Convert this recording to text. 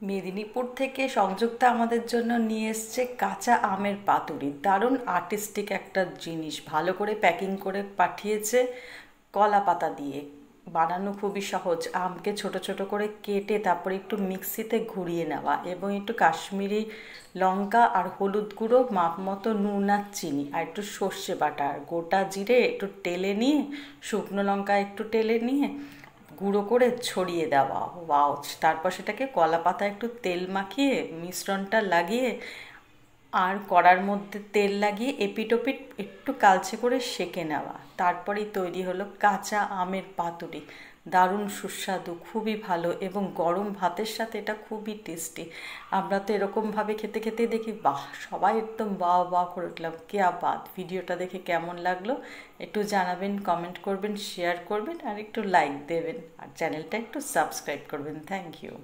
মেদিনীপুর থেকে সংযুক্তা আমাদের জন্য নিয়ে এসছে কাঁচা আমের পাতুরি। দারুণ আর্টিস্টিক একটা জিনিস, ভালো করে প্যাকিং করে পাঠিয়েছে। কলা পাতা দিয়ে বানানো, খুবই সহজ। আমকে ছোট ছোট করে কেটে তারপরে একটু মিক্সিতে ঘুরিয়ে নেওয়া এবং একটু কাশ্মীরি লঙ্কা আর হলুদ গুঁড়ো, মাপ মতো নুন আর চিনি, আর একটু সর্ষে বাটা আর গোটা জিরে একটু টেলে নিয়ে, শুকনো লঙ্কা একটু টেলে নিয়ে গুঁড়ো করে ছড়িয়ে দেওয়া। ওয়াও! তারপর সেটাকে কলা পাতা একটু তেল মাখিয়ে মিশ্রণটা লাগিয়ে আর কড়ার মধ্যে তেল লাগিয়ে এপিট ওপিট একটু কালচে করে সেঁকে নেওয়া। তারপরেই তৈরি হলো কাঁচা আমের পাতুরি। দারুণ সুস্বাদু, খুবই ভালো, এবং গরম ভাতের সাথে এটা খুবই টেস্টি। আমরা তো এরকমভাবে খেতে খেতে দেখি, বাহ, সবাই একদম বাহ বাহ করে উঠলাম, কেয়া বাত। ভিডিওটা দেখে কেমন লাগলো একটু জানাবেন, কমেন্ট করবেন, শেয়ার করবেন আর একটু লাইক দেবেন, আর চ্যানেলটা একটু সাবস্ক্রাইব করবেন। Thank you.